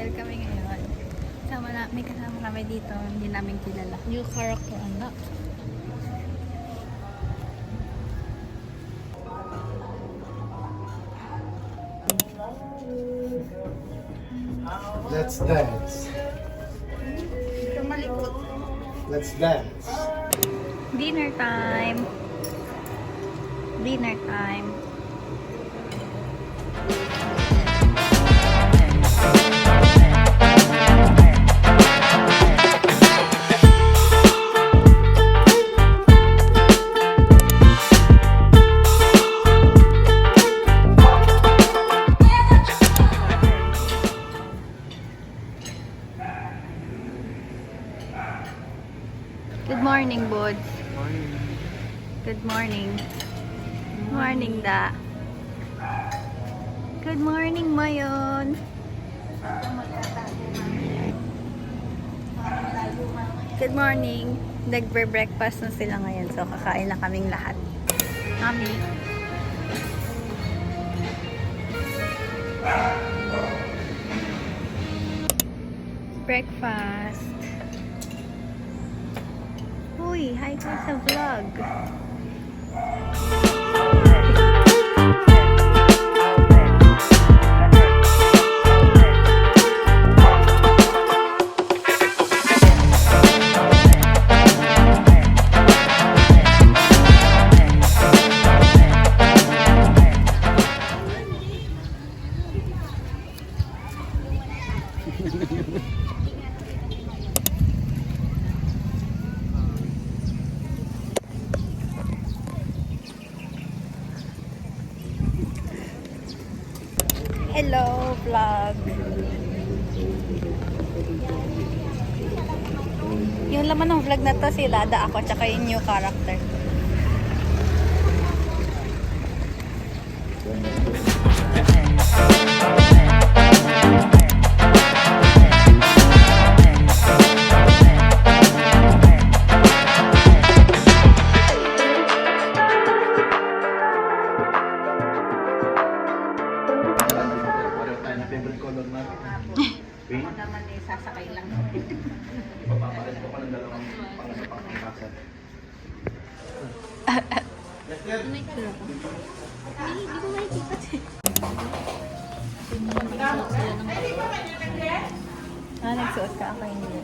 hotel kami ngayon. May kasama kami dito, hindi namin kilala. New character unlock. Let's dance. Let's dance. Dinner time. Dinner time. Good morning, Bods. Good morning. Morning, Da. Good morning, Mayon. Good morning. Nagbre-breakfast na sila ngayon, so kakain na kaming lahat. Mami. Breakfast. Uy, hi ka sa vlog. Hello, vlog. Yung laman ng vlog na to, si Lada, ako, tsaka yung new character. Favorite color natin. Pink? Ako naman eh, sasakay lang. Papapalit ko pa ng dalawang pangasapang pangkasat. Hindi ko makikita siya. Nagsuot ka ako hindi.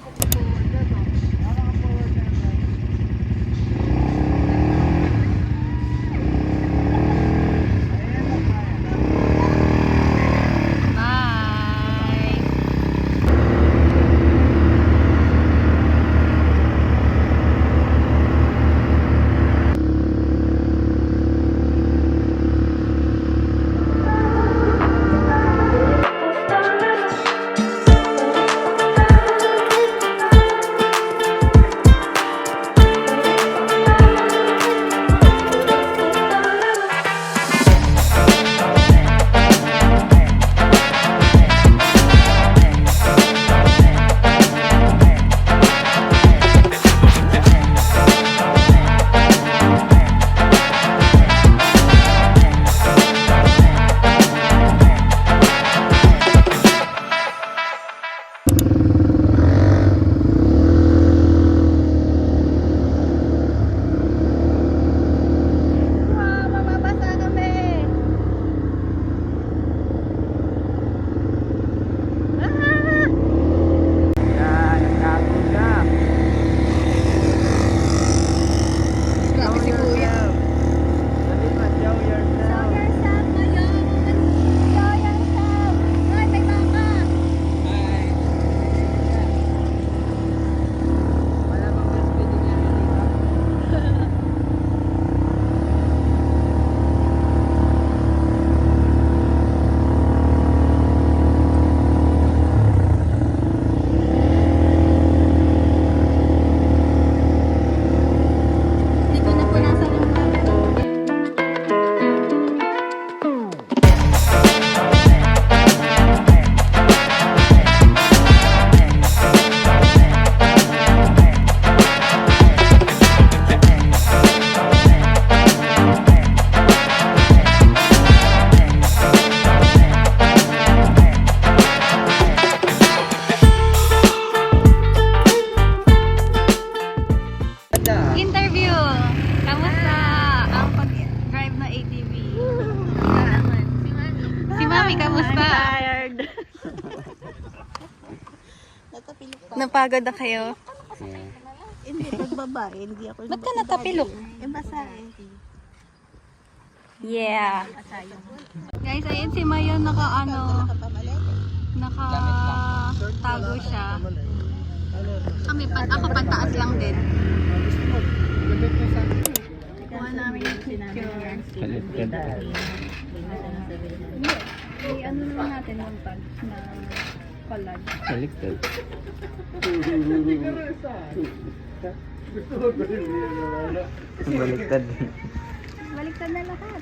Napagod na kayo? Hindi, pag babae, hindi ako. Ba't ka natapilok? Basa eh. Yeah. Guys, ayun si Mayon nakatago siya. Ako pantaas lang din. Kuha namin yung picture. Ano naman natin yung tag na collage. Baliktad. Baliktad. Baliktad na lahat.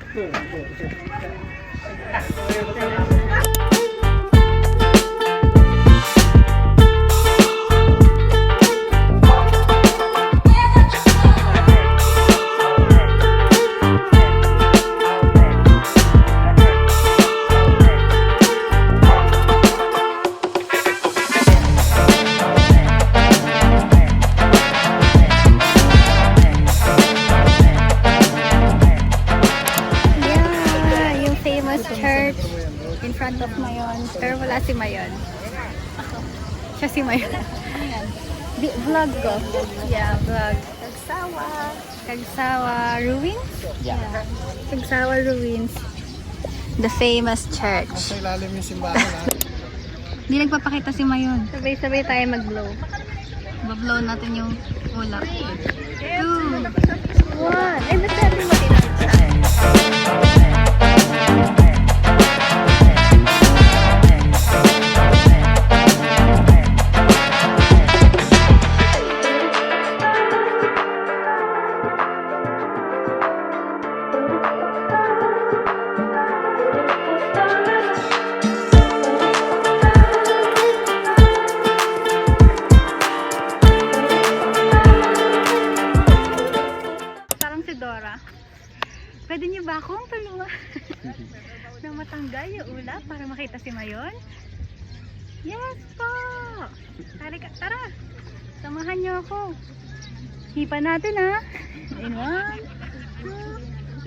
Yeah, yung famous church in front of Mayon. Pero wala si Mayon. Siya si Mayon. Vlog ko. Yeah, vlog. Kagsawa Ruins? Yeah. Kagsawa Ruins. The famous church. Sa ilalim yung simbahan. Hindi nagpapakita si Mayon. Sabay-sabay tayo mag-blow. Ba-blow natin yung ulap. 2, 1. Ay, ba't sabi mo tinagsa? Parang si Dora. Pwede niyo ba akong tulungan na matanggal yung ulap para makita si Mayon? Yes po! Tara! Samahan niyo ako. Hipa natin ha. In 1, 2,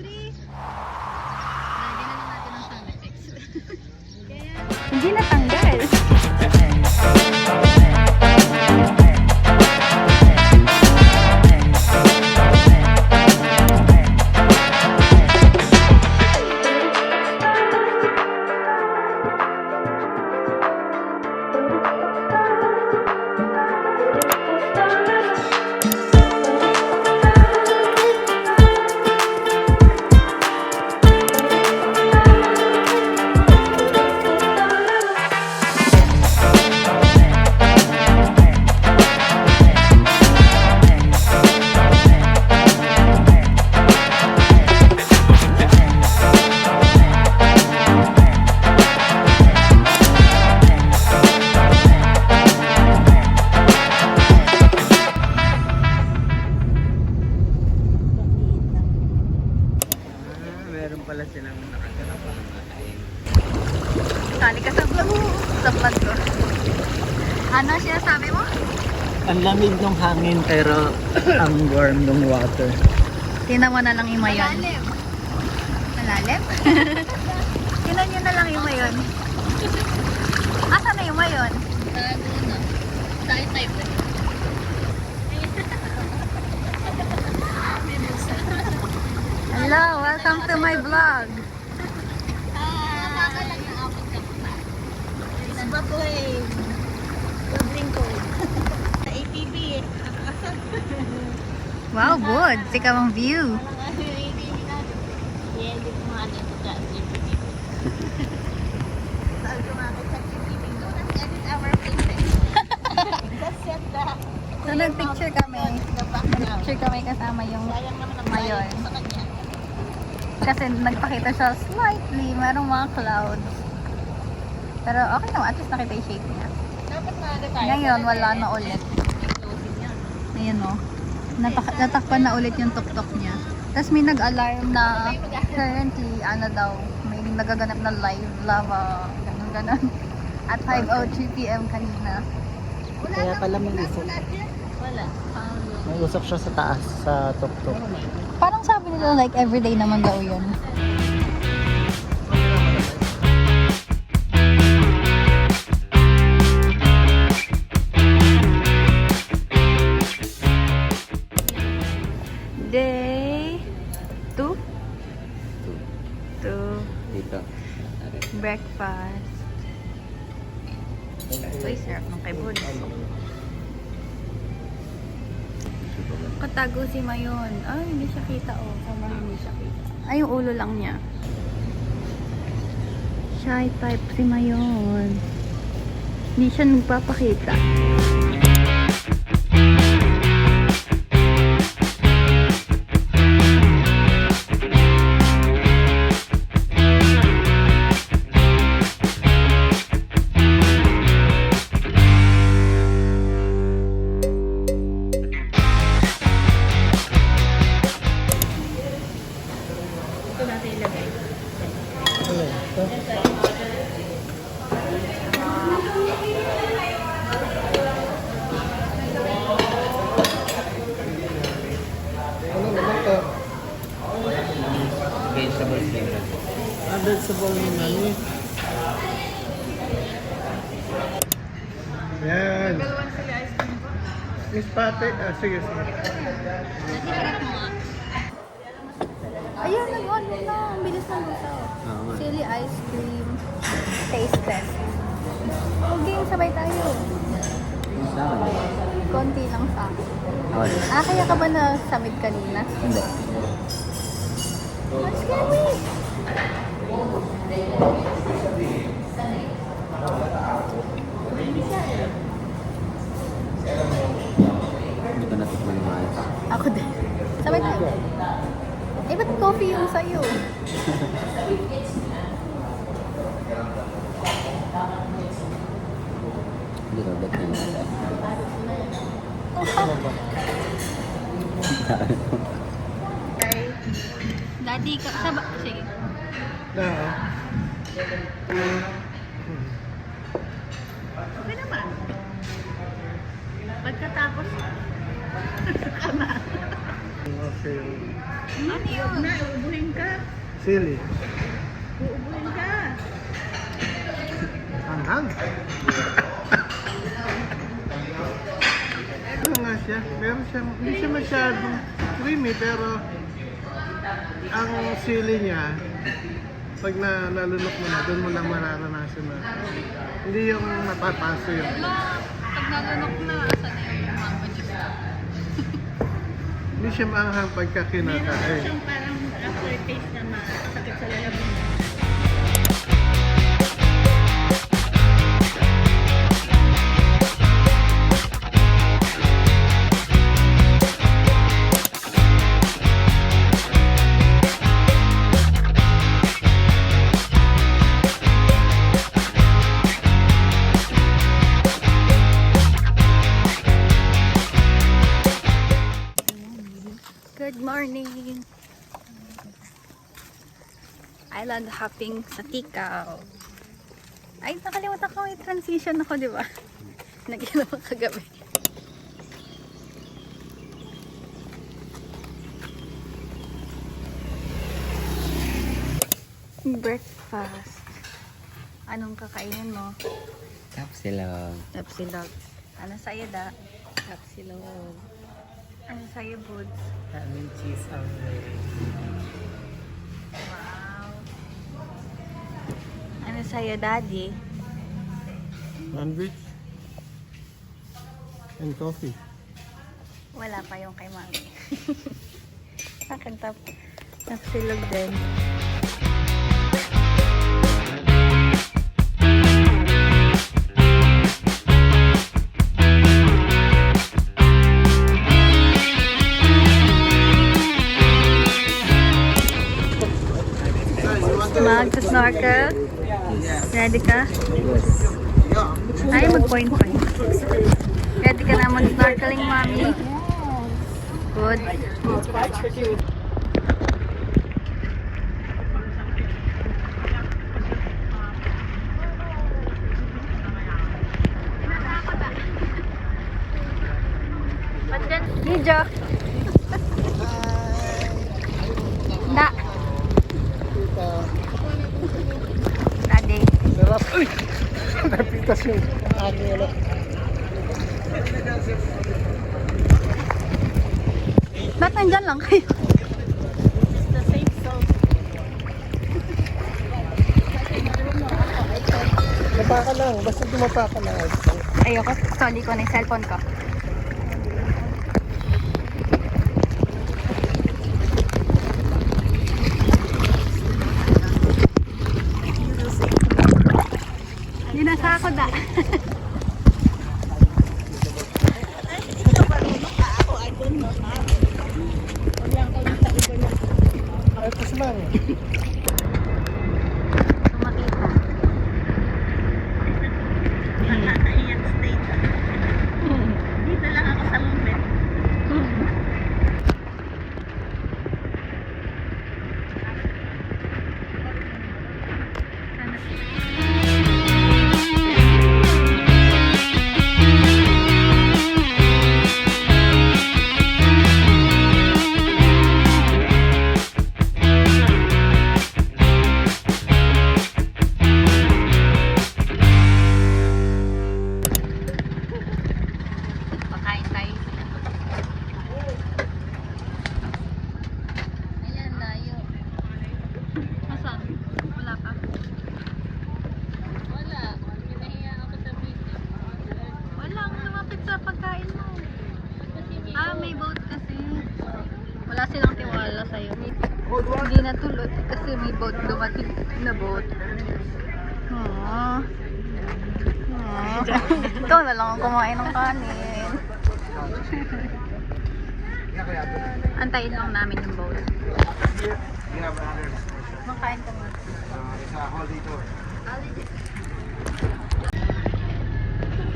3. Lagyan na natin ang sound effects. Hindi natanggal. Meron pala silang nakaganap ng kain. Sali ka sa vlog. Sa vlog ko. Ano siya sabi mo? Ang lamig ng hangin pero ang warm ng water. Tingnan mo na lang yung Mayon. Malalim? Tingnan nyo na lang yung Mayon. Asa na yung Mayon? Hello, welcome to my vlog. Wow, good. Tika mong view. So, nag-picture kami. Nag-picture kami kasama yung Mayon. Kasi nagpakita siya slightly. Merong mga clouds. Pero okay naman. At least nakita yung shape niya. Ngayon, wala na ulit. Ayan o. Natakpan na ulit yung tuktok niya. Tapos may nag-alarm na currently, may nagaganap na live lava. Ganun. At 5:03 PM kanina. Kaya pala may usok. Wala. May usok siya sa taas, sa tuktok. Parang sabi nila like everyday naman daw yun. breakfast. Uy, sarap ng kay Buds. Katago si Mayon. Ay, hindi siya kita oh. Tama, hindi siya kita. Ay, yung ulo lang niya. Shy type si Mayon. Hindi siya nagpapakita. Ito natin ilagay. Ano naman to? Vegetable flavor. Vegetable naman eh. Yan. Miss Pate. Sige, sige. Ayan, nag-on na. Ang bilis ng lusaw. Chili ice cream. Taste test. Okay, sabay tayo. Konti lang sa akin. Kaya ka ba na-summit kanina? Hindi. What's scary? Hindi ko natikman yung ayos. Ako din. Sabay tayo. Eh, ba't coffee yung sa'yo? Hindi ko ba't yun. Daddy, sige. Na. Okay naman. Pagkatapos, ama. Okay. Ano yun? Na, uubuhin ka. Silly. Uubuhin ka. Anghang. Ano nga siya? Meron siya, hindi siya masyadong creamy pero ang sili niya pag nalunok mo na, doon mo lang mararanasan na hindi yung napapaso yung Pag nalunok na, asan na yung mango juice? hindi siya maanghang pagka Meron kinakain. siyang parang aftertaste na masakit sa lalabing. Good morning! Island hopping sa Tikaw. Ay, nakalimutan ko may transition ako, di ba? Nag-inom kagabi. Breakfast. Anong kakainin mo? Tapsilog. Tapsilog. Ano sa'yo, da? Tapsilog. Ano sa'yo, Buds? Daming cheese ang Wow. Ano sa'yo, Daddy? Sandwich and coffee. Wala pa yung kay Mami. Akin tapsilog din. Mag-snorkel? Ready ka? Ay, mag-point. Ready ka na mag-snorkeling, Mami? Good. Video. Da. Daddy. Sarap. Uy! Napitas yung aking ulo. Ba't nandyan lang kayo? It's the safe zone. Dumapa ka lang. Basta dumapa ka lang. Ayoko, soli ko na yung cellphone ko. Hindi na sa ako da. Ay, pasaman. Makita. Nakakaiyak state. Dito lang ako sa lumet. Pakain tayo. Ayan, layo. Asan? Wala pa. Wala. Pinahiya ako sa video. Wala akong lumapit sa pagkain mo. May boat kasi. Wala silang tiwala sa'yo. Hindi natulog kasi may boat dumating na boat. Aww. Ikaw na lang ang kumain ng kanin. Antayin lang namin yung boat. Makain ka mo.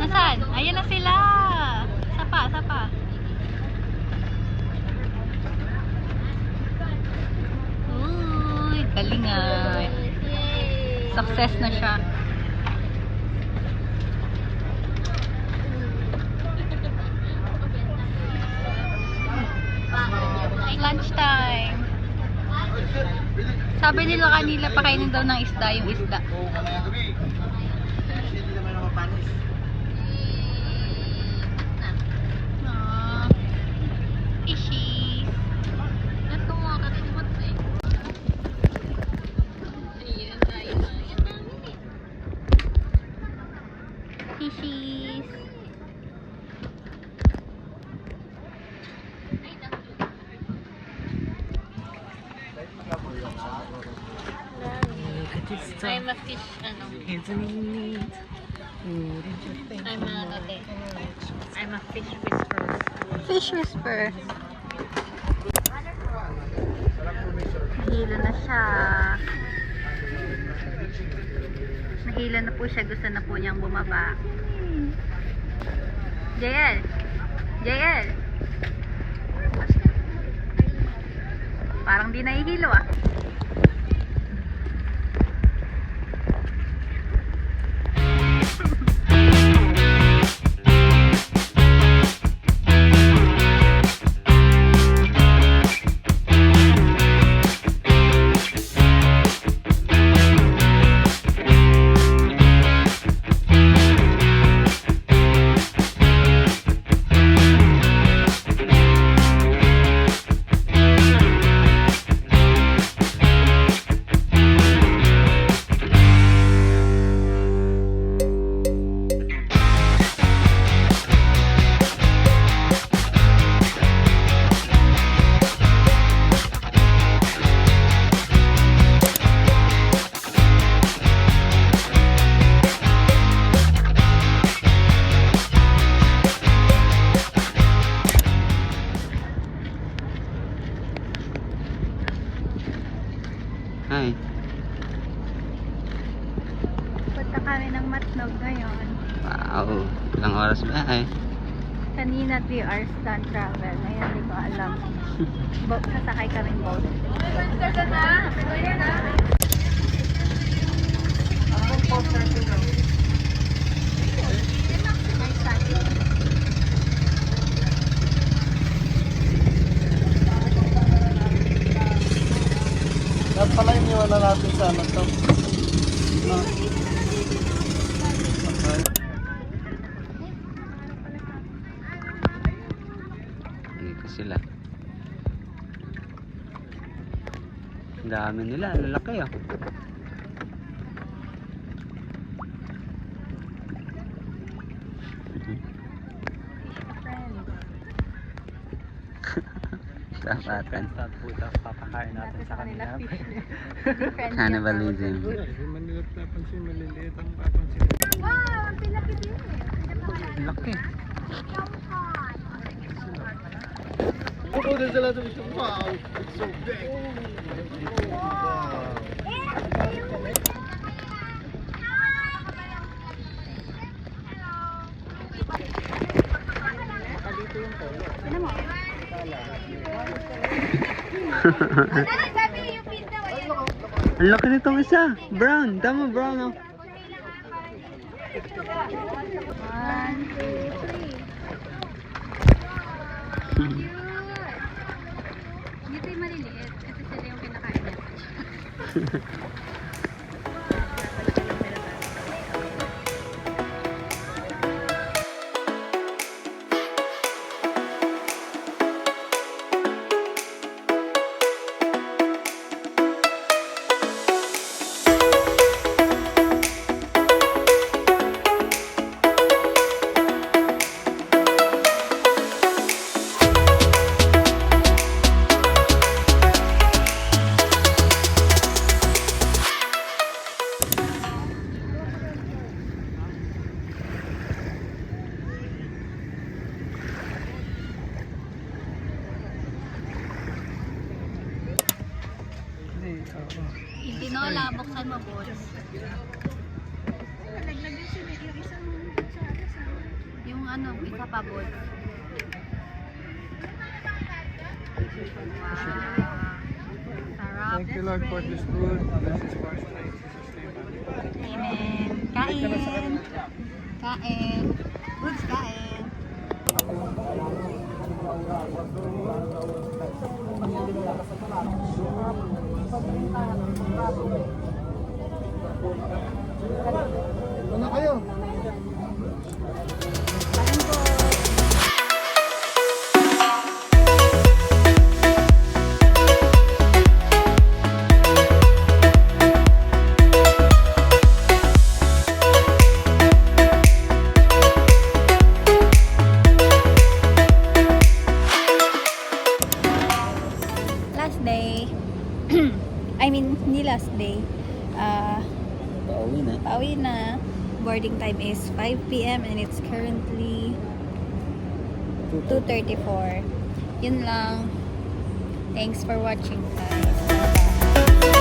Nasaan? Ayan na sila! Sapa, sapa. Uy, galing ah. Success na siya. Lunch time. Sabi nila kanila pakainin daw ng isda, yung isda. Aww. Fishies. Ito mga katimot eh. Fishies. Look at this stuff. I'm a fish, ano. Isn't it neat? Ooh, did you think? I'm a, I'm a fish whisperer. Fish whisper. Nahilo na siya. Nahilo na po siya. Gusto na po niyang bumaba. JL! JL! Parang di nahihilo ah. Hi. Punta kami ng Matnog ngayon. Wow. Ilang oras ba ay? Kanina 3 hours land travel. Ngayon hindi ko alam. Sasakay kaming boat. Dapat pala iniwan na natin sa ano to. No. Okay. Dito sila. Ang dami nila. Lalaki ah. Sapatan. Sa puta, papakain natin sa kanila. Cannibalism. Manila napansin, maliliit ang papansin. Wow! Ang pinaki din. Laki. Ako din sila ito. Wow! It's so big! Ang laki nitong isa. Brown. Tama, brown. Oh. 1, 2, 3. Cute! Dito yung maliliit kasi sila yung kinakain natin. Yung tinola, buksan mo po. Yung ano, isa pa po. Wow. Sarap. Thank you Lord for this food. This is for strength. Amen. Kain. Kain. Goods, kain. Ano kayo? Last day. I mean, hindi last day. Pauwi na. Pauwi na. Boarding time is 5 p.m. and it's currently 2:34. Yun lang. Thanks for watching, guys. Bye-bye.